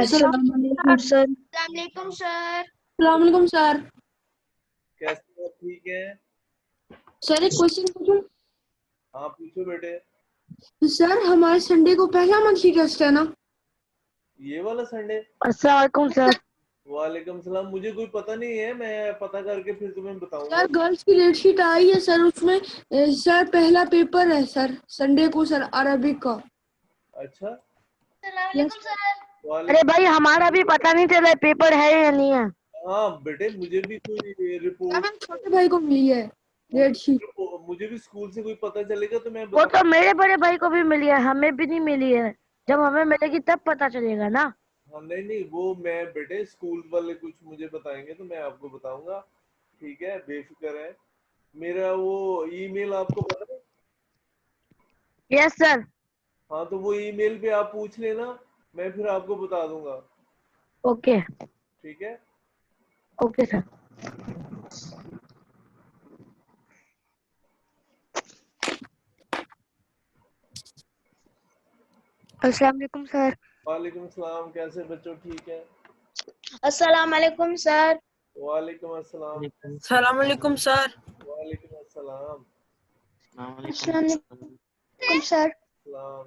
अस्सलाम वालेकुम सर। अस्सलाम सर। अस्सलाम वालेकुम सर। कैसे हो? ठीक है। सर एक क्वेश्चन पूछूं? हाँ पूछो बेटे। सर हमारे संडे को पहला मंथली टेस्ट है ना? ये वाला संडे? अस्सलाम वालेकुम सर। वालेकुम सलाम। मुझे कोई पता नहीं है, मैं पता करके फिर तुम्हें बताऊंगा। सर गर्ल्स की डेट शीट आई है सर, उसमें सर पहला पेपर है सर संडे को सर, अरबिक का। अच्छा। अस्सलाम वालेकुम सर। अरे वालेकुम। भाई हमारा भी पता नहीं चला पेपर है या नहीं है। हाँ बेटे, मुझे भी कोई सर रिपोर्ट, मेरे छोटे भाई को मिली है डेट शीट। मुझे भी स्कूल से कोई पता चलेगा तो मैं वो बताऊँ। तो मेरे बड़े भाई को भी मिली है, हमें भी नहीं मिली है। जब हमें मिलेगी तब पता चलेगा ना। हाँ नहीं नहीं, वो मैं बेटे स्कूल वाले कुछ मुझे बताएंगे तो मैं आपको बताऊंगा। ठीक है, बेफिक्र है। मेरा वो ईमेल आपको पता है? Yes sir. हाँ तो वो ईमेल पे आप पूछ लेना, मैं फिर आपको बता दूंगा। ओके। ठीक है। Okay sir. अस्सलाम वालेकुम सर। वालेकुम सलाम। कैसे बच्चों, ठीक है? अस्सलाम वालेकुम सर। वालेकुम अस्सलाम। अस्सलाम वालेकुम सर। वालेकुम अस्सलाम। अस्सलाम वालेकुम सर। सलाम।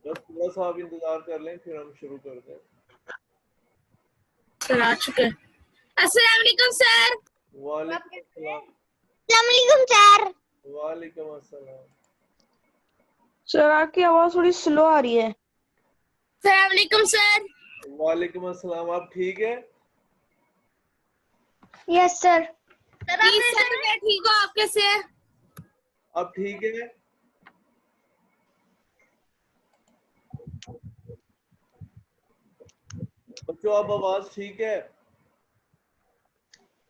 बस थोड़ा सा आप इंतजार कर लें, फिर हम शुरू करते हैं। सर आ चुके हैं। अस्सलाम वालेकुम सर। वालेकुम अस्सलाम। अस्सलाम वालेकुम सर। वालेकुम अस्सलाम। सर आपकी आवाज थोड़ी स्लो आ रही है। अस्सलाम वालेकुम सर। वालेकुम अस्सलाम। आप ठीक है? Yes sir. जी सर मैं ठीक हूँ, आप कैसे हैं? आप ठीक है? बच्चों आप आवाज ठीक है?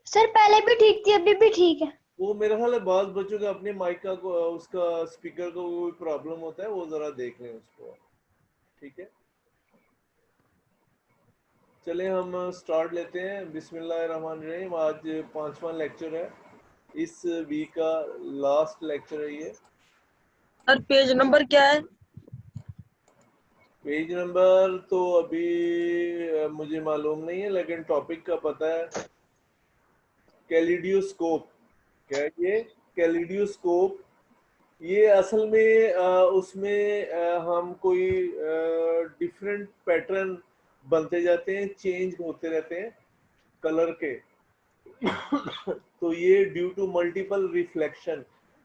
सर पहले भी ठीक थी, अभी भी ठीक है। वो मेरा ख्याल है बाज बच्चों के अपने माइक का उसका स्पीकर का कोई प्रॉब्लम होता है, वो जरा देख लें उसको। ठीक है, चले हम स्टार्ट लेते हैं। बिस्मिल्लाहिर्रहमानिर्रहीम। आज 5वां लेक्चर है, इस वीक का लास्ट लेक्चर है ये। सर पेज नंबर क्या है? पेज नंबर तो अभी मुझे मालूम नहीं है, लेकिन टॉपिक का पता है। कैलिडियोस्कोप। क्या है ये? कैलिडियोस्कोप। ये असल में उसमें हम कोई डिफरेंट पैटर्न बनते जाते हैं, चेंज होते रहते हैं कलर के। तो ये due to multiple reflection,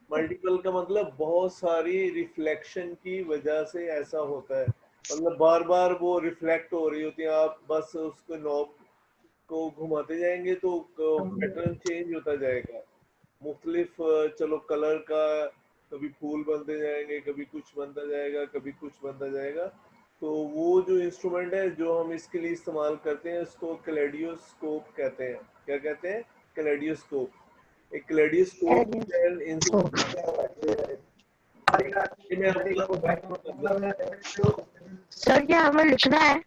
multiple का मतलब बहुत सारी रिफ्लेक्शन की वजह से ऐसा होता है। मतलब बार बार वो रिफ्लेक्ट हो रही होती है, आप बस उसको नॉब को घुमाते जाएंगे तो पैटर्न चेंज होता जाएगा। मुख्तलिफ चलो कलर का, कभी फूल बनते जाएंगे, कभी कुछ बनता जाएगा, कभी कुछ बनता जाएगा। तो वो जो इंस्ट्रूमेंट है जो हम इसके लिए इस्तेमाल करते हैं उसको कैलेडियोस्कोप कहते हैं। क्या कहते हैं? कैलेडियोस्कोप। एक कैलेडियोस्कोप मैं आपको सर ये हमें लिखना है?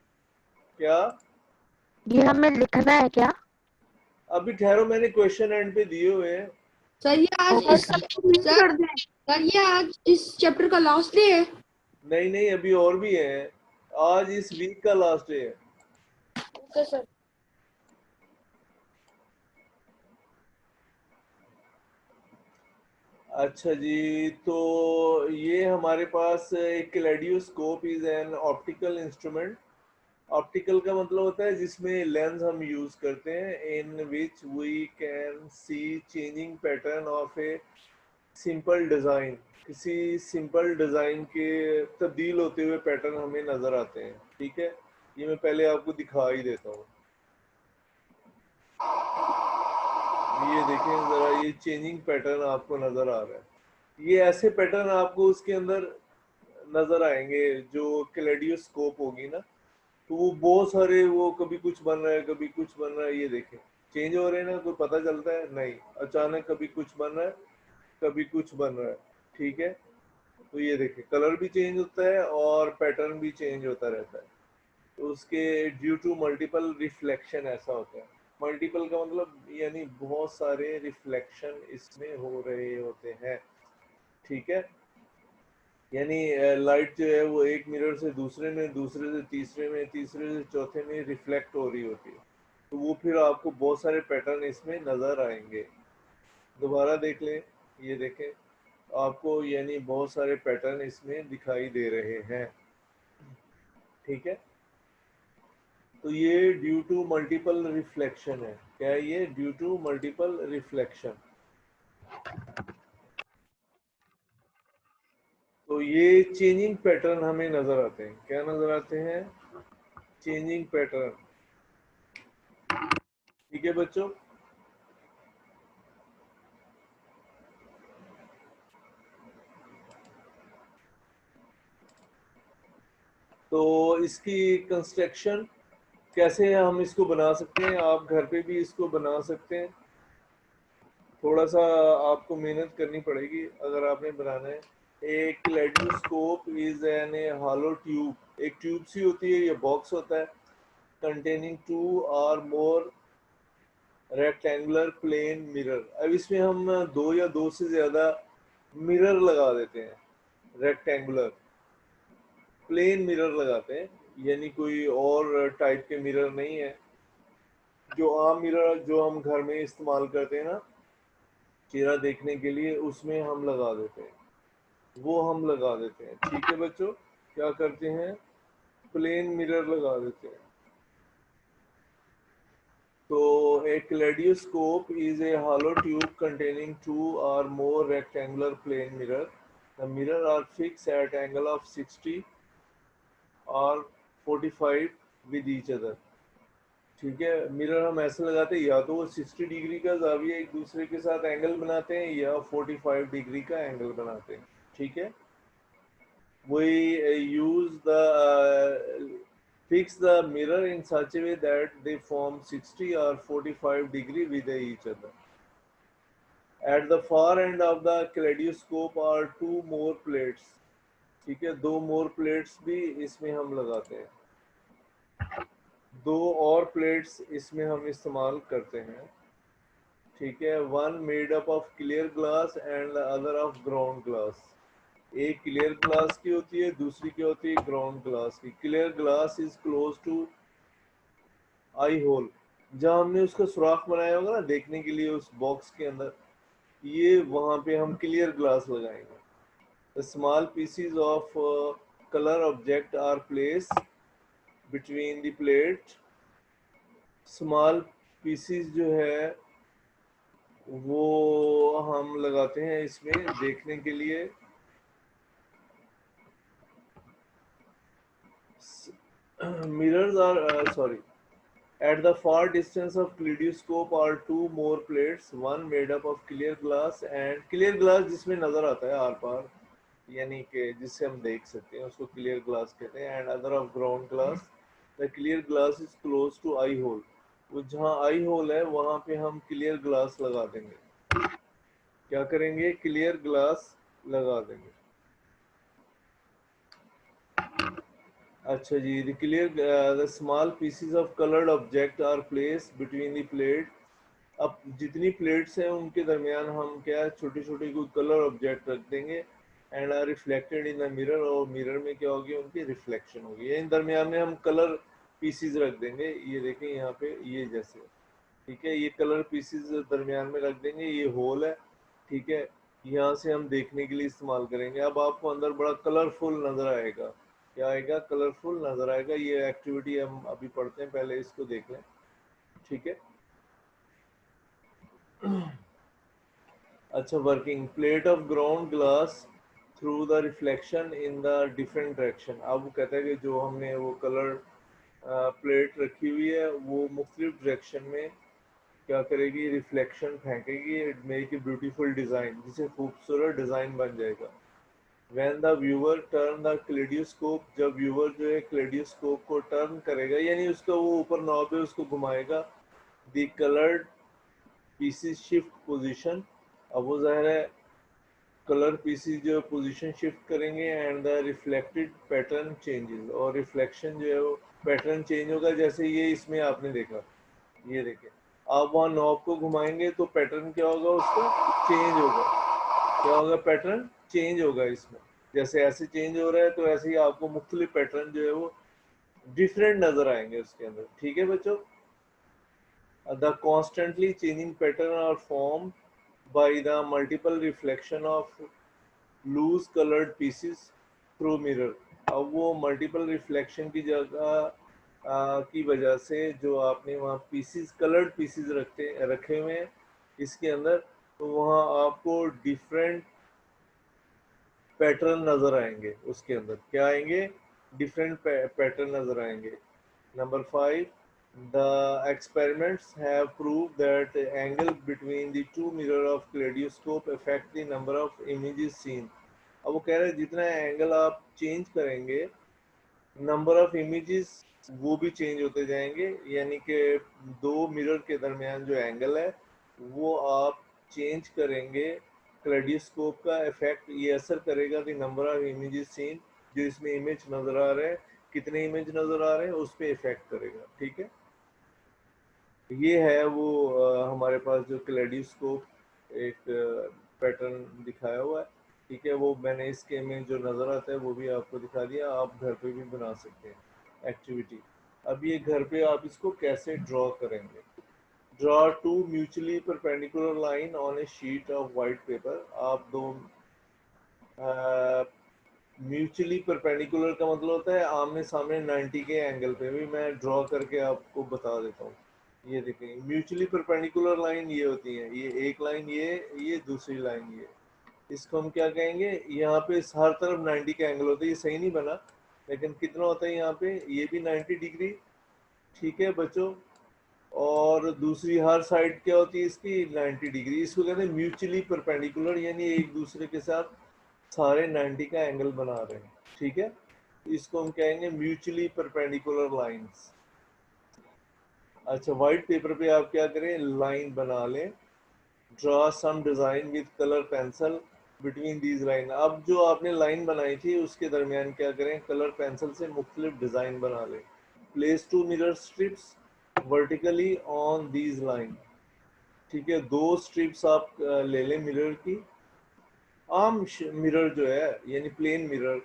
क्या? ये हमें लिखना है क्या? अभी ठहरो, मैंने क्वेश्चन एंड पे दिए हुए हैं। सर ये आज ओके इस सर। सर ये आज इस चैप्टर का लास्ट डे है। नहीं नहीं, अभी और भी है। आज इस वीक का लास्ट डे है। Okay sir. अच्छा जी, तो ये हमारे पास एक kaleidoscope is an optical instrument. Optical का मतलब होता है जिसमें लेंस हम यूज करते हैं, in which we can see changing pattern of a simple design. किसी सिंपल डिजाइन के तब्दील होते हुए पैटर्न हमें नजर आते हैं। ठीक है, ये मैं पहले आपको दिखा ही देता हूँ। ये देखें जरा, ये चेंजिंग पैटर्न आपको नजर आ रहा है। ये ऐसे पैटर्न आपको उसके अंदर नजर आएंगे जो कैलेडियोस्कोप होगी ना, तो वो बहुत सारे, वो कभी कुछ बन रहा है, कभी कुछ बन रहा है। ये देखें चेंज हो रहे हैं ना, कोई पता चलता है नहीं, अचानक कभी कुछ बन रहा है, कभी कुछ बन रहा है। ठीक है, तो ये देखें कलर भी चेंज होता है और पैटर्न भी चेंज होता रहता है। तो उसके ड्यू टू मल्टीपल रिफ्लेक्शन ऐसा होता है। मल्टीपल का मतलब यानी बहुत सारे रिफ्लेक्शन इसमें हो रहे होते हैं। ठीक है, यानी लाइट जो है वो एक मिरर से दूसरे में, दूसरे से तीसरे में, तीसरे से चौथे में रिफ्लेक्ट हो रही होती है, तो वो फिर आपको बहुत सारे पैटर्न इसमें नजर आएंगे। दोबारा देख लें, ये देखें आपको, यानी बहुत सारे पैटर्न इसमें दिखाई दे रहे हैं। ठीक है, तो ये ड्यू टू मल्टीपल रिफ्लेक्शन है। क्या है ये? Due to multiple reflection. तो ये चेंजिंग पैटर्न हमें नजर आते हैं। क्या नजर आते हैं? Changing pattern. ठीक है बच्चों, तो इसकी कंस्ट्रक्शन कैसे हम इसको बना सकते हैं, आप घर पे भी इसको बना सकते हैं। थोड़ा सा आपको मेहनत करनी पड़ेगी अगर आपने बनाना है। एक kaleidoscope is an a hollow tube, एक ट्यूब सी होती है, ये बॉक्स होता है, कंटेनिंग 2 और मोर रेक्टेंगुलर प्लेन मिरर। अब इसमें हम दो या दो से ज्यादा मिरर लगा देते हैं, रेक्टेंगुलर प्लेन मिरर लगाते हैं, यानी कोई और टाइप के मिरर नहीं है। जो आम मिरर जो हम घर में इस्तेमाल करते हैं ना चेहरा देखने के लिए, उसमें हम लगा देते हैं, वो हम लगा देते हैं। ठीक है बच्चों, क्या करते हैं? प्लेन मिरर लगा देते हैं। तो a kaleidoscope is a hollow tube containing 2 or more rectangular plane mirror. The mirror are fixed at angle of 60 or 45 with each other. ठीक है, मिरर हम ऐसे लगाते हैं, या तो वो 60 डिग्री का जाविया एक दूसरे के साथ एंगल बनाते हैं, या 45 डिग्री का एंगल बनाते हैं। ठीक है, we use the fix the mirror in such a way that they form 60 or 45 degree with each other. At the far end of the kaleidoscope are 2 more plates. ठीक है, 2 more plates भी इसमें हम लगाते हैं, 2 और प्लेट्स इसमें हम इस्तेमाल करते हैं। ठीक है, one made up of clear glass and the other of ground glass. एक क्लियर ग्लास की होती है, दूसरी की होती है ग्राउंड ग्लास की। Clear glass is close to eye hole, जहाँ हमने उसका सुराख बनाया होगा ना देखने के लिए उस बॉक्स के अंदर, ये वहां पे हम क्लियर ग्लास लगाएंगे। The small pieces of colour object are place between the plate. Small pieces जो है वो हम लगाते हैं इसमें देखने के लिए। Mirrors are sorry, at the far distance of kaleidoscope are 2 more plates, one made up of clear glass and clear glass जिसमें नजर आता है आर पार, यानी कि जिससे हम देख सकते हैं उसको क्लियर ग्लास कहते हैं। and other of ground glass, the clear glass is close to eye hole, वो जहाँ आई होल है वहां पे हम क्लियर ग्लास लगा देंगे। क्या करेंगे? क्लियर ग्लास लगा देंगे। अच्छा जी, the clear the small pieces of colored object are placed between the plate। अब जितनी प्लेट्स हैं उनके दरमियान हम क्या छोटे छोटे कोई कलर ऑब्जेक्ट रख देंगे and are reflected in the mirror, और मिरर में क्या होगी? उनकी रिफ्लेक्शन होगी। इन दरमियान में हम कलर पीसीज रख देंगे, ये देखें यहाँ पे ये जैसे। ठीक है, ये कलर पीसीज दरमियान में रख देंगे, ये होल है। ठीक है, यहाँ से हम देखने के लिए इस्तेमाल करेंगे। अब आपको अंदर बड़ा कलरफुल नजर आएगा। क्या आएगा? कलरफुल नजर आएगा। ये एक्टिविटी हम अभी पढ़ते हैं, पहले इसको देख लें। ठीक है, अच्छा, working plate of ground glass through the reflection in the different direction. अब वो कहता है कि जो हमने वो कलर प्लेट रखी हुई है वो मुख्तलिफ डायरेक्शन में क्या करेगी? रिफ्लेक्शन फेंकेगी। It make a beautiful design, जिसे खूबसूरत डिजाइन बन जाएगा। When the viewer turn the kaleidoscope, जब व्यूअर जो है क्लेडियोस्कोप को टर्न करेगा, यानी उसका वो ऊपर नॉब है उसको घुमाएगा, the coloured pieces shift position. अब वो जाहिर है कलर पीसीज जो पोजीशन शिफ्ट करेंगे and the reflected pattern changes, और रिफ्लेक्शन जो है वो पैटर्न चेंज होगा। जैसे ये इसमें आपने देखा, ये देखें, आप वहाँ नॉब को घुमाएंगे तो पैटर्न क्या होगा? उसका चेंज होगा। क्या होगा? पैटर्न चेंज होगा इसमें। जैसे ऐसे चेंज हो रहा है तो ऐसे ही आपको मुख्तलिफ पैटर्न जो है वो डिफरेंट नजर आएंगे उसके अंदर। ठीक है बच्चों, the constantly changing pattern are formed by the multiple reflection of loose colored pieces through mirror। अब वो मल्टीपल रिफ्लेक्शन की जगह की वजह से जो आपने वहाँ पीसीज, कलर्ड पीसीज रखे हुए हैं इसके अंदर, तो वहाँ आपको डिफरेंट पैटर्न नजर आएंगे। उसके अंदर क्या आएंगे? डिफरेंट पैटर्न नजर आएंगे। Number 5, the experiments have proved that the angle between the two mirror of kaleidoscope affect the number of images seen। अब वो कह रहे हैं जितना एंगल आप चेंज करेंगे, नंबर ऑफ इमेजेस वो भी चेंज होते जाएंगे। यानी कि दो मिरर के दरमियान जो एंगल है वो आप चेंज करेंगे, कलेडोस्कोप का इफेक्ट ये असर करेगा कि नंबर ऑफ इमेजेस सीन, जो इसमें इमेज नजर आ रहे हैं, कितने इमेज नजर आ रहे हैं उस पर इफेक्ट करेगा। ठीक है, ये है वो हमारे पास जो कलेडोस्कोप एक पैटर्न दिखाया हुआ है। ठीक है, वो मैंने इसके में जो नज़र आता है वो भी आपको दिखा दिया। आप घर पे भी बना सकते हैं एक्टिविटी। अब ये घर पे आप इसको कैसे ड्रॉ करेंगे? Draw two mutually perpendicular line on A sheet of white paper. आप दो म्यूचुअली परपेंडिकुलर का मतलब होता है आमने सामने 90 के एंगल पे। भी मैं ड्रॉ करके आपको बता देता हूँ। ये देखें, म्यूचुअली परपेंडिकुलर लाइन ये होती है, ये एक लाइन, ये दूसरी लाइन ये। इसको हम क्या कहेंगे? यहाँ पे हर तरफ 90 का एंगल होता है। ये सही नहीं बना, लेकिन कितना होता है यहाँ पे? ये भी 90 डिग्री। ठीक है बच्चों, और दूसरी हर साइड क्या होती है इसकी? 90 डिग्री। इसको कहते हैं म्यूचुअली परपेंडिकुलर, यानी एक दूसरे के साथ सारे 90 का एंगल बना रहे हैं। ठीक है, इसको हम कहेंगे म्यूचुअली परपेंडिकुलर लाइंस। अच्छा, व्हाइट पेपर पे आप क्या करें? लाइन बना लें। Draw some design with colour pencil between these line. अब जो आपने लाइन बनाई थी उसके दरमियान क्या करें? कलर पेंसिल से मुख्तलिफ डिजाइन बना लें। Place two mirror strips vertically on these line. ठीक है, दो स्ट्रिप्स आप ले लें मिरर की। आम मिरर जो है यानी प्लेन मिरर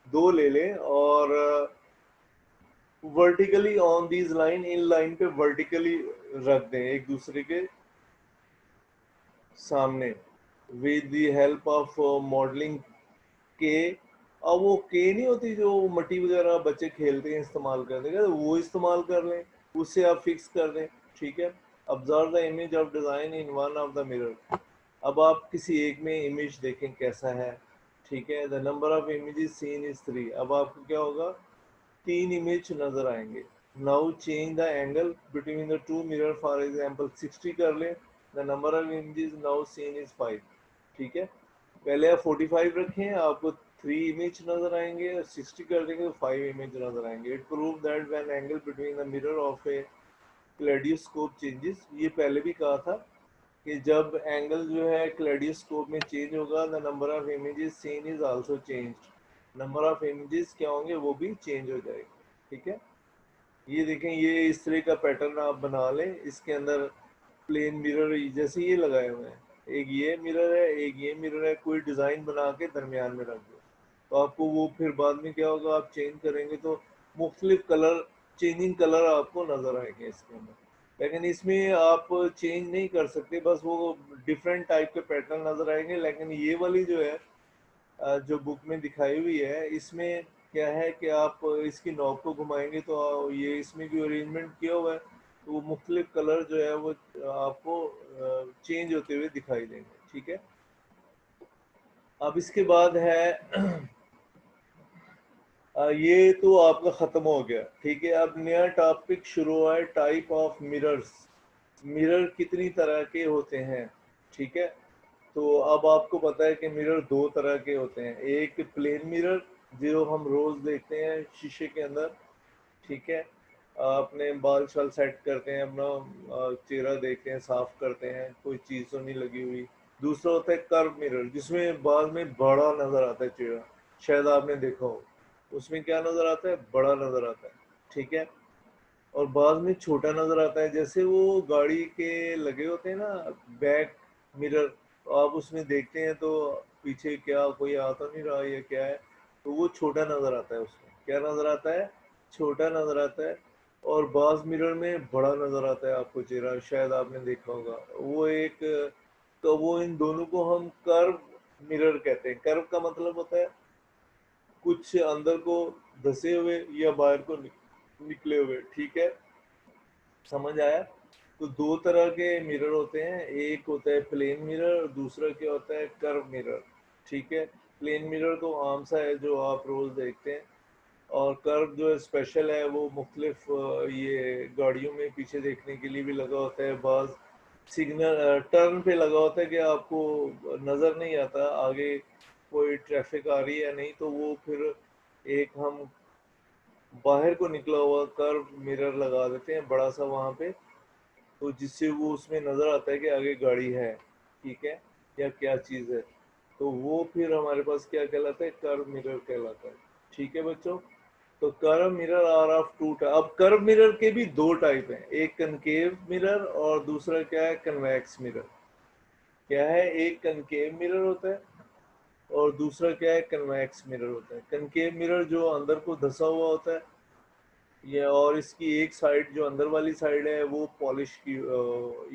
दो ले लें और vertically on these line, in line पे वर्टिकली रख दें एक दूसरे के सामने with the help of modelling के। अब वो के नहीं होती जो मट्टी वगैरह बच्चे खेलते हैं इस्तेमाल करते हैं, वो इस्तेमाल कर लें, उससे आप फिक्स कर दें। ठीक है, observe the image of design in one of the mirror. अब आप किसी एक में इमेज देखें कैसा है। ठीक है, the number of images seen is 3। अब आपको क्या होगा? 3 इमेज नजर आएंगे। Now change the angle between the two mirror, for example 60 कर लें। The number of images now seen is 5। ठीक है, पहले आप 45 रखें, आपको 3 इमेज नजर आएंगे, और 60 कर देंगे तो 5 इमेज नजर आएंगे। It prove that when angle between the mirror of a kaleidoscope changes. ये पहले भी कहा था कि जब एंगल जो है कलेडोस्कोप में चेंज होगा, the number of images seen is also changed. Number of images क्या होंगे? वो भी चेंज हो जाएगा। ठीक है, ये देखें, ये इस तरह का पैटर्न आप बना लें। इसके अंदर प्लेन मिरर जैसे ये लगाए हुए हैं, एक ये मिरर है, एक ये मिरर है, कोई डिजाइन बना के दरमियान में रख दो, तो आपको वो फिर बाद में क्या होगा? आप चेंज करेंगे तो मुख्तलिफ कलर, चेंजिंग कलर आपको नजर आएंगे इसके अंदर। लेकिन इसमें आप चेंज नहीं कर सकते, बस वो डिफरेंट टाइप के पैटर्न नजर आएंगे। लेकिन ये वाली जो है जो बुक में दिखाई हुई है, इसमें क्या है कि आप इसकी नॉब को घुमाएंगे तो ये इसमें जो अरेंजमेंट किया हुआ है, तो वो मुख्तलिफ कलर जो है वो आपको चेंज होते हुए दिखाई देंगे। ठीक है, अब इसके बाद है ये तो आपका ख़त्म हो गया। ठीक है, अब नया टॉपिक शुरू हुआ है, टाइप ऑफ मिरर्स। मिरर कितनी तरह के होते हैं? ठीक है, तो अब आपको पता है कि मिरर दो तरह के होते हैं। एक प्लेन मिरर जो हम रोज़ देखते हैं शीशे के अंदर। ठीक है, अपने बाल शाल सेट करते हैं, अपना चेहरा देखते हैं, साफ करते हैं, कोई चीज़ तो नहीं लगी हुई। दूसरा होता है कर्व मिरर, जिसमें बाद में बड़ा नज़र आता है चेहरा, शायद आपने देखा हो। उसमें क्या नज़र आता है? बड़ा नज़र आता है। ठीक है, और बाद में छोटा नज़र आता है। जैसे वो गाड़ी के लगे होते हैं ना बैक मिरर, तो आप उसमें देखते हैं तो पीछे क्या कोई आ तो नहीं रहा या क्या है, तो वो छोटा नजर आता है। उसमें क्या नजर आता है? छोटा नजर आता है। और बाज मिरर में बड़ा नजर आता है आपको चेहरा, शायद आपने देखा होगा वो एक। तो वो इन दोनों को हम कर्व मिरर कहते हैं। कर्व का मतलब होता है कुछ अंदर को धसे हुए या बाहर को निकले हुए, ठीक है, समझ आया? तो दो तरह के मिरर होते हैं, एक होता है प्लेन मिरर और दूसरा क्या होता है? कर्व मिरर, ठीक है। प्लेन मिरर तो आम सा है जो आप रोज देखते हैं, और कर्व जो है स्पेशल है, वो मुख्तलिफ ये गाड़ियों में पीछे देखने के लिए भी लगा होता है, बाज सिग्नल टर्न पे लगा होता है कि आपको नज़र नहीं आता आगे कोई ट्रैफिक आ रही है या नहीं, तो वो फिर एक हम बाहर को निकला हुआ कर्व मिरर लगा देते हैं बड़ा सा वहाँ पे, तो जिससे वो उसमें नज़र आता है कि आगे गाड़ी है, ठीक है, या क्या चीज़ है। तो वो फिर हमारे पास क्या कहलाता है? कर्व मिरर कहलाता है, ठीक है बच्चों। तो curve mirror are of two type. अब कर्व मिरर के भी दो टाइप हैं, एक कनकेव मिरर और दूसरा क्या है? Convex mirror. क्या है? एक कनकेव मिरर होता है और दूसरा क्या है? कन्वेक्स मिरर होता है। कनकेव मिरर जो अंदर को धसा हुआ होता है ये, और इसकी एक साइड जो अंदर वाली साइड है वो पॉलिश की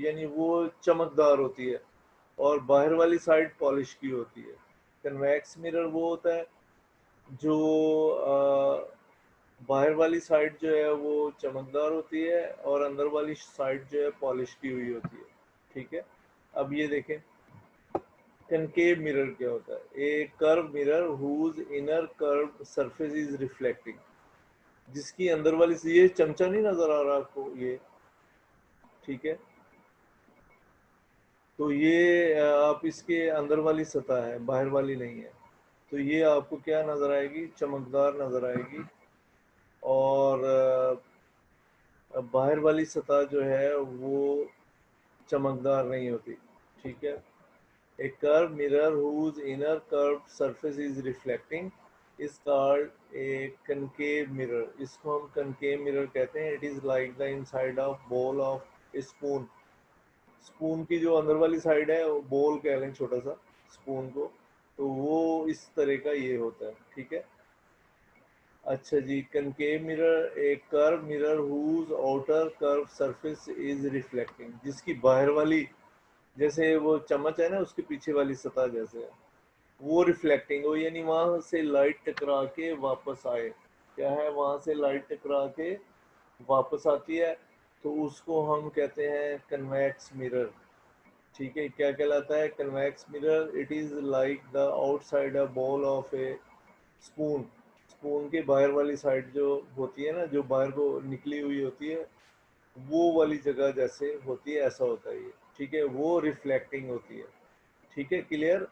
यानी वो चमकदार होती है, और बाहर वाली साइड पॉलिश की होती है। कन्वेक्स मिरर वो होता है जो बाहर वाली साइड जो है वो चमकदार होती है और अंदर वाली साइड जो है पॉलिश की हुई होती है, ठीक है। अब ये देखें कनकेव मिरर क्या होता है? A curve mirror whose inner curve surface is reflecting, जिसकी अंदर वाली से, ये चमचा नहीं नजर आ रहा आपको ये, ठीक है, तो ये आप इसके अंदर वाली सतह है, बाहर वाली नहीं है, तो ये आपको क्या नजर आएगी? चमकदार नजर आएगी। और बाहर वाली सतह जो है वो चमकदार नहीं होती, ठीक है। A curved mirror whose inner curved surface is reflecting is called a concave mirror. इसको हम concave mirror कहते हैं। It is like the inside of bowl of a spoon. Spoon की जो अंदर वाली साइड है, वो बोल कह लें छोटा सा स्पून को, तो वो इस तरह का ये होता है, ठीक है। अच्छा जी, कनकेव मिरर एक curve mirror whose outer curve surface is reflecting, जिसकी बाहर वाली जैसे वो चम्मच है ना, उसके पीछे वाली सतह जैसे है वो रिफ्लेक्टिंग हो, यानी वहां से लाइट टकरा के वापस आए। क्या है? वहां से लाइट टकरा के वापस आती है, तो उसको हम कहते हैं कन्वेक्स मिरर, ठीक है। क्या कहलाता है? Convex mirror. It is like the outside a ball of A spoon. Spoon के बाहर वाली साइड जो होती है ना, जो बाहर को निकली हुई होती है, वो वाली जगह जैसे होती है, ऐसा होता है ये, ठीक है, वो रिफ्लेक्टिंग होती है, ठीक है, क्लियर।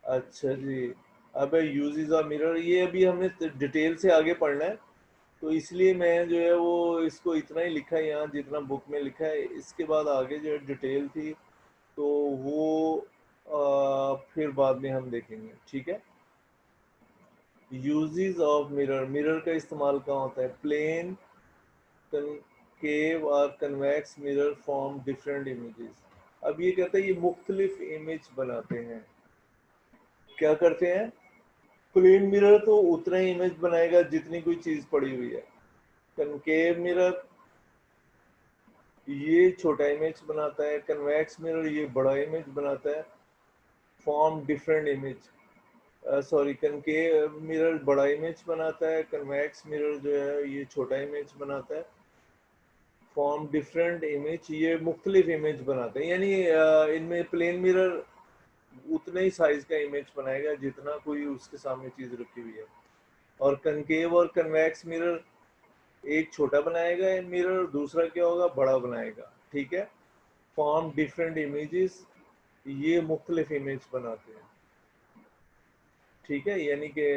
अच्छा जी, अब यूजेस ऑफ मिरर, ये अभी हमने डिटेल से आगे पढ़ना है, तो इसलिए मैं जो है वो इसको इतना ही लिखा है यहाँ जितना बुक में लिखा है। इसके बाद आगे जो है डिटेल थी, तो वो फिर बाद में हम देखेंगे, ठीक है। यूजेस ऑफ मिरर, मिरर का इस्तेमाल कहाँ होता है? प्लेन, कनकेव और convex mirror form different images. अब ये कहता है ये मुख्तलिफ इमेज बनाते हैं। क्या करते हैं? प्लेन मिरर तो उतना ही इमेज बनाएगा जितनी कोई चीज पड़ी हुई है। कनकेव मिरर ये छोटा इमेज बनाता है, कन्वेक्स मिरर ये बड़ा इमेज बनाता है। Form different image, sorry, concave mirror बड़ा इमेज बनाता है, कन्वेक्स मिरर जो है ये छोटा इमेज बनाता है। फॉर्म डिफरेंट इमेज, ये मुख्तलिफ इमेज बनाते हैं, यानी इनमें प्लेन मिरर उतने ही साइज का इमेज बनाएगा जितना कोई उसके सामने चीज रखी हुई है, और कनकेव और कन्वेक्स मिरर एक छोटा बनाएगा मिरर, दूसरा क्या होगा? बड़ा बनाएगा, ठीक है। फॉर्म डिफरेंट इमेजेस, ये मुख्तलिफ इमेज बनाते हैं, ठीक है, यानी कि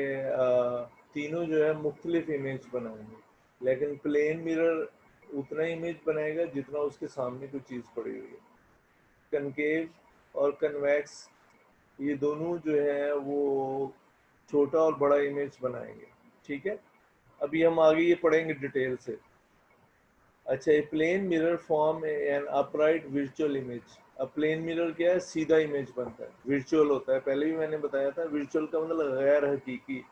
तीनों जो है मुख्तलिफ इमेज बनाएंगे, लेकिन प्लेन मिरर उतना इमेज बनाएगा जितना उसके सामने कोई चीज़ पड़ी हुई है। कनकेव और कन्वेक्स ये दोनों जो है वो छोटा और बड़ा इमेज बनाएंगे, ठीक है। अभी हम आगे ये पढ़ेंगे डिटेल से। अच्छा, a plane mirror form an upright visual image. Plane mirror क्या है, सीधा इमेज बनता है, वर्चुअल होता है। पहले भी मैंने बताया था, वर्चुअल का मतलब गैर हकीकी,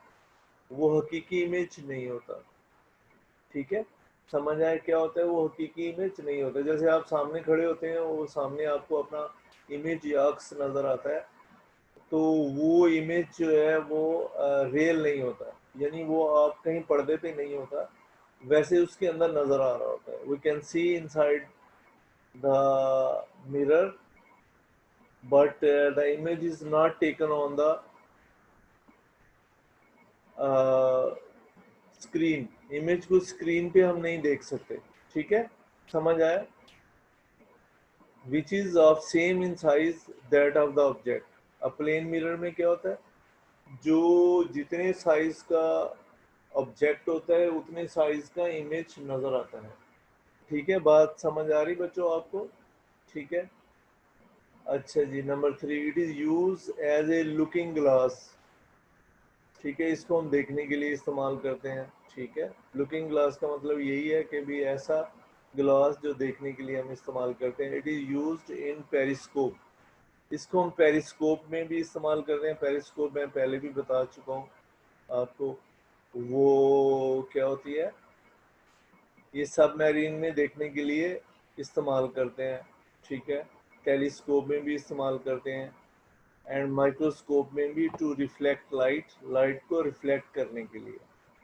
वो हकीकी इमेज नहीं होता। ठीक है, समझ आए क्या होता है, वो हकीकी इमेज नहीं होता। जैसे आप सामने खड़े होते हैं, वो सामने आपको अपना इमेज या अक्स नजर आता है, तो वो इमेज जो है वो रियल नहीं होता, यानी वो आप कहीं पर्दे पे नहीं होता, वैसे उसके अंदर नजर आ रहा होता है। We can see inside the mirror, but the image is not taken on the screen. Image को स्क्रीन पे हम नहीं देख सकते। ठीक है, समझ आया। Which is of same in size that of the object. Plane mirror में क्या होता है, जो जितने साइज का ऑब्जेक्ट होता है उतने साइज का इमेज नजर आता है। ठीक है, बात समझ आ रही बच्चों आपको? ठीक है, अच्छा जी। Number 3, it is use as a looking glass. ठीक है, इसको हम देखने के लिए इस्तेमाल करते हैं। ठीक है, लुकिंग ग्लास का मतलब यही है कि भी ऐसा ग्लास जो देखने के लिए हम इस्तेमाल करते हैं। It is used in periscope. इसको हम पेरिस्कोप में भी इस्तेमाल करते हैं। पेरिस्कोप मैं पहले भी बता चुका हूँ आपको, वो क्या होती है, ये सबमरीन में देखने के लिए इस्तेमाल करते हैं। ठीक है, टेलीस्कोप में भी इस्तेमाल करते हैं, एंड माइक्रोस्कोप में भी, टू रिफ्लेक्ट लाइट, लाइट को रिफ्लेक्ट करने के लिए।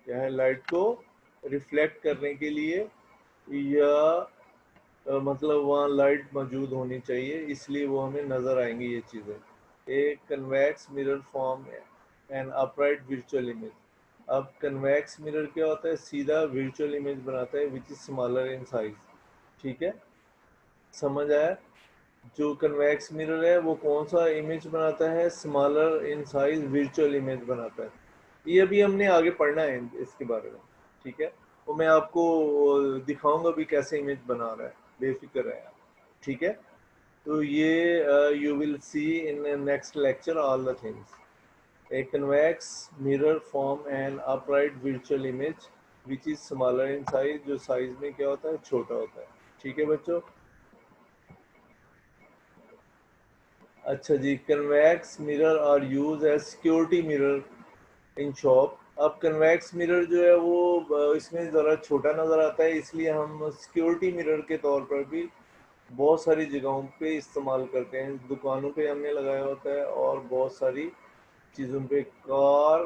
क्या है, लाइट को रिफ्लेक्ट करने के लिए, या मतलब वहाँ लाइट मौजूद होनी चाहिए, इसलिए वो हमें नज़र आएंगी ये चीज़ें। एक convex mirror form and upright virtual image. अब कन्वेक्स मिरर क्या होता है, सीधा वर्चुअल इमेज बनाता है, which is smaller in size. ठीक है, समझ आया। जो कन्वेक्स मिरर है वो कौन सा इमेज बनाता है, smaller in size virtual image बनाता है। ये अभी हमने आगे पढ़ना है इसके बारे में। ठीक है, तो मैं आपको दिखाऊंगा भी कैसे इमेज बना रहा है, बेफिक्र है आप। ठीक है, तो ये you will see in next lecture all the things. A convex mirror form an upright virtual image which is smaller in size, जो साइज में क्या होता है, छोटा होता है। ठीक है बच्चों, अच्छा जी। Convex mirror are use as security mirror in shop. अब कन्वेक्स मिरर जो है वो इसमें ज़रा छोटा नज़र आता है, इसलिए हम सिक्योरिटी मिरर के तौर पर भी बहुत सारी जगहों पे इस्तेमाल करते हैं। दुकानों पे हमने लगाया होता है, और बहुत सारी चीज़ों पे, car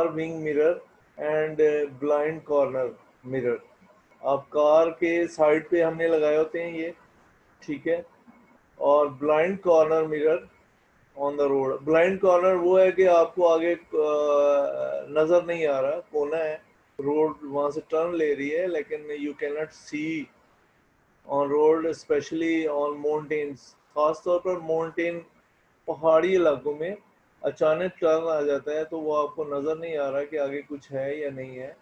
wing mirror and blind corner mirror. अब कार के साइड पे हमने लगाए होते हैं ये। ठीक है, और blind corner mirror on the road. Blind corner वो है कि आपको आगे नजर नहीं आ रहा, कोना है, रोड वहां से टर्न ले रही है, लेकिन you can not see on road, specially on mountains. खासतौर पर माउंटेन, पहाड़ी इलाकों में अचानक टर्न आ जाता है, तो वो आपको नज़र नहीं आ रहा कि आगे कुछ है या नहीं है,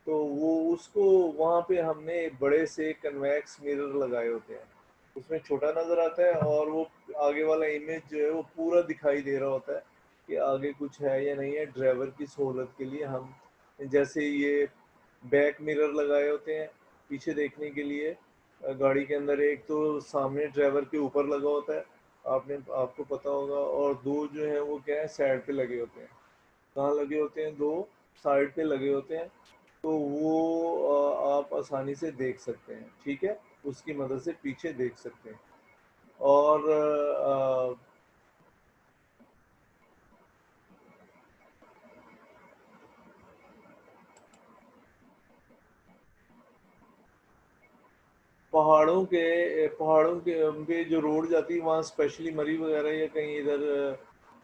तो वो उसको वहाँ पे हमने बड़े से कन्वेक्स मिरर लगाए होते हैं। उसमें छोटा नज़र आता है, और वो आगे वाला इमेज जो है वो पूरा दिखाई दे रहा होता है कि आगे कुछ है या नहीं है। ड्राइवर की सहूलत के लिए हम जैसे ये बैक मिरर लगाए होते हैं पीछे देखने के लिए गाड़ी के अंदर। एक तो सामने ड्राइवर के ऊपर लगा होता है, आपको पता होगा, और दो जो है वो क्या है, साइड पे लगे होते हैं। कहाँ लगे होते हैं, दो साइड पे लगे होते हैं, तो वो आप आसानी से देख सकते हैं। ठीक है, उसकी मदद से पीछे देख सकते हैं। और पहाड़ों के पे जो रोड जाती है वहाँ, स्पेशली मरी वगैरह, या कहीं इधर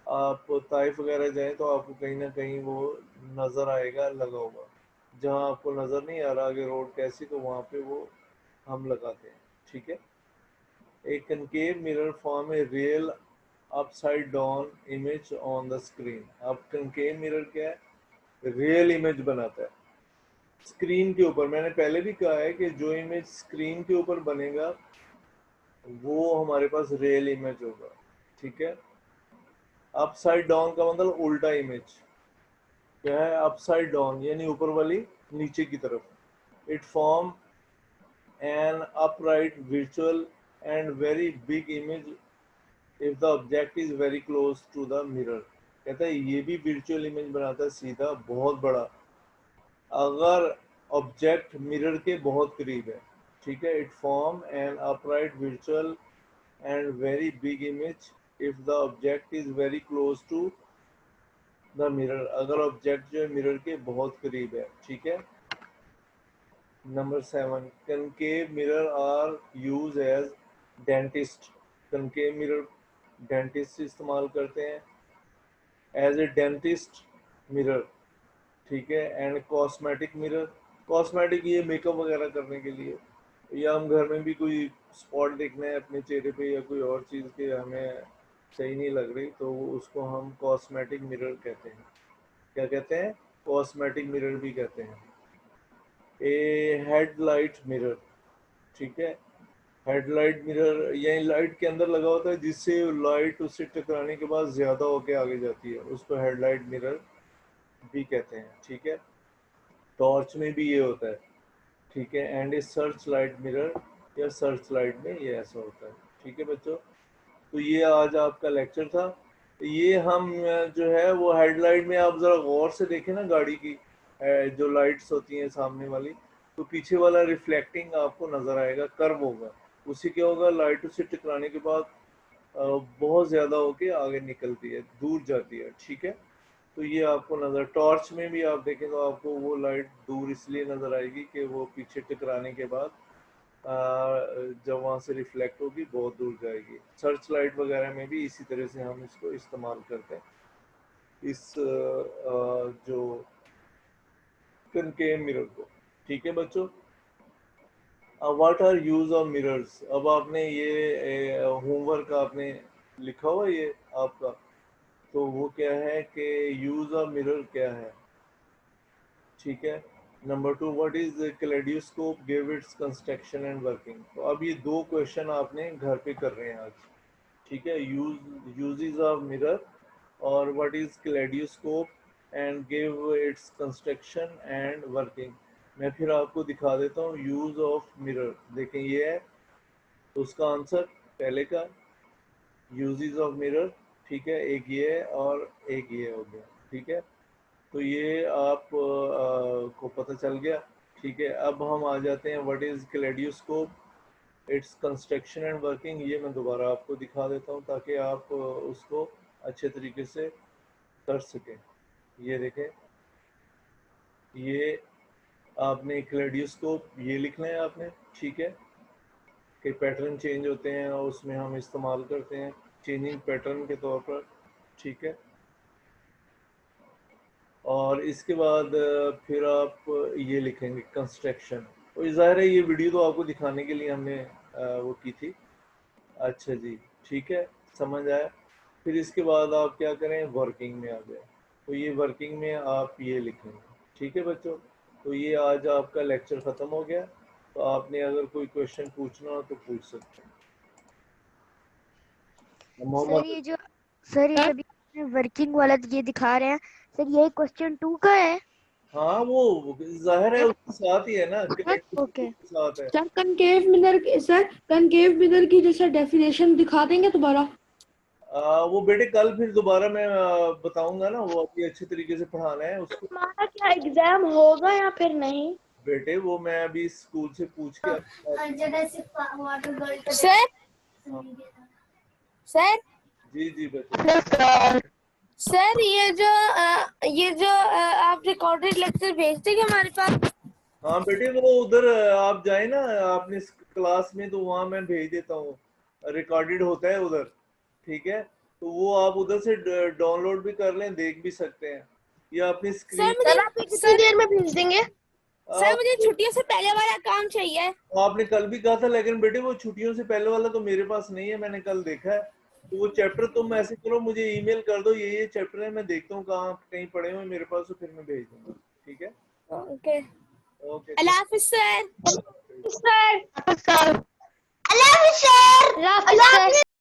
आप ताइफ वगैरह जाएं, तो आपको कहीं ना कहीं वो नज़र आएगा लगा हुआ। जहाँ आपको नज़र नहीं आ रहा आगे रोड कैसी, तो वहाँ पे वो हम लगाते हैं। ठीक है, एक concave mirror form a real upside down image on the screen. अब कनकेव मिरर क्या है, रियल इमेज बनाता है स्क्रीन के ऊपर। मैंने पहले भी कहा है कि जो इमेज स्क्रीन के ऊपर बनेगा वो हमारे पास रियल इमेज होगा। ठीक है, अपसाइड डाउन का मतलब उल्टा इमेज। क्या है अपसाइड डाउन, यानी ऊपर वाली नीचे की तरफ। It form an upright virtual and very big image if the object is very close to the mirror। कहता है ये भी virtual image बनाता है सीधा बहुत बड़ा अगर ऑब्जेक्ट मिरर के बहुत करीब है। ठीक है, it form an upright virtual and very big image if the object is very close to the mirror। अगर ऑब्जेक्ट जो है मिरर के बहुत करीब है। ठीक है, number 7, concave mirror are used as dentist। concave mirror dentist इस्तेमाल करते हैं एज ए डेंटिस्ट मिरर। ठीक है, एंड कॉस्मेटिक मिरर, कॉस्मेटिक ये मेकअप वगैरह करने के लिए, या हम घर में भी कोई स्पॉट देखना है अपने चेहरे पे या कोई और चीज़ के हमें सही नहीं लग रही तो उसको हम कॉस्मेटिक मिरर कहते हैं। क्या कहते हैं? कॉस्मेटिक मिरर भी कहते हैं। ए हेडलाइट मिरर। ठीक है, हेडलाइट मिरर यही लाइट के अंदर लगा होता है जिससे लाइट उससे टकराने के बाद ज़्यादा होके आगे जाती है, उसको हेडलाइट मिरर भी कहते हैं। ठीक है, टॉर्च में भी ये होता है। ठीक है, and A search light mirror, या सर्च लाइट में ये ऐसा होता है। ठीक है बच्चों, तो ये आज आपका लेक्चर था। ये हम जो है वो हेडलाइट में आप ज़रा गौर से देखें ना, गाड़ी की जो लाइट्स होती हैं सामने वाली, तो पीछे वाला रिफ्लेक्टिंग आपको नज़र आएगा, कर्व होगा, उससे क्या होगा, लाइट उससे टकराने के बाद बहुत ज़्यादा होके आगे निकलती है, दूर जाती है। ठीक है, तो ये आपको नज़र, टॉर्च में भी आप देखें तो आपको वो लाइट दूर इसलिए नज़र आएगी कि वो पीछे टकराने के बाद जब वहाँ से रिफ्लेक्ट होगी बहुत दूर जाएगी। सर्च लाइट वगैरह में भी इसी तरह से हम इसको इस्तेमाल करते हैं, इस जो कनकेव मिरर को। ठीक है बच्चों, what are use of mirrors. अब आपने ये होमवर्क आपने लिखा हुआ ये आपका, तो वो क्या है कि यूज ऑफ मिरर क्या है। ठीक है, number 2, what is kaleidoscope, give its construction and working. तो अब ये 2 क्वेश्चन आपने घर पे कर रहे हैं आज। ठीक है, यूजेस ऑफ मिरर और what is kaleidoscope and give its construction and working. मैं फिर आपको दिखा देता हूँ यूज ऑफ मिरर। देखें ये है, तो उसका आंसर पहले का यूजेस ऑफ मिरर। ठीक है, एक ये है और एक ये हो गया। ठीक है, तो ये आप को पता चल गया। ठीक है, अब हम आ जाते हैं what is kaleidoscope, its construction and working. ये मैं दोबारा आपको दिखा देता हूँ ताकि आप उसको अच्छे तरीके से कर सकें। ये देखें, ये आपने कैलेडोस्कोप ये लिखना है आपने। ठीक है, कि पैटर्न चेंज होते हैं और उसमें हम इस्तेमाल करते हैं चेंजिंग पैटर्न के तौर पर। ठीक है, और इसके बाद फिर आप ये लिखेंगे कंस्ट्रक्शन। और ज़ाहिर है ये वीडियो तो आपको दिखाने के लिए हमने वो की थी। अच्छा जी, ठीक है, समझ आया। फिर इसके बाद आप क्या करें, वर्किंग में आ जाए, तो ये वर्किंग में आप ये लिखेंगे। ठीक है बच्चों, तो ये आज आपका लेक्चर ख़त्म हो गया। तो आपने अगर कोई क्वेश्चन पूछना हो तो पूछ सकते हैं। सर ये जो अभी वर्किंग वाला ये दिखा रहे हैं सर, ये क्वेश्चन 2 का है। हाँ, वो जाहिर है उसके साथ ही है ना, ओके साथ है। सर कंकेव मिरर की जैसे डेफिनेशन दिखा देंगे दोबारा। वो बेटे कल फिर दोबारा मैं बताऊंगा ना, वो अभी अच्छे तरीके से पढ़ाना है उसको। हमारा क्या एग्जाम होगा या फिर नहीं? बेटे वो मैं अभी स्कूल से पूछ के सर सर जी जी बेटे। सर ये जो आप रिकॉर्डेड लेक्चर भेजते हैं हमारे पास। हाँ बेटे, वो उधर आप जाए ना अपने क्लास में, तो वहाँ मैं भेज देता हूँ, रिकॉर्डेड होता है उधर। ठीक है, तो वो आप उधर से डाउनलोड भी कर लें, देख भी सकते हैं, या अपनी स्क्रीन। सर आप कितनी देर में भेज देंगे? सर मुझे छुट्टियों से पहले वाला काम चाहिए। आपने कल भी कहा था, लेकिन बेटे वो छुट्टियों से पहले वाला तो मेरे पास नहीं है, मैंने कल देखा है। तो वो चैप्टर तुम ऐसे करो, मुझे ईमेल कर दो, ये चैप्टर है, मैं देखता हूँ कहाँ कहीं पड़े हुए मेरे पास, तो फिर मैं भेज दूंगा। ठीक है, ओके ओके, अल्लाह हाफिज सर। सर अल्लाह हाफिज सर।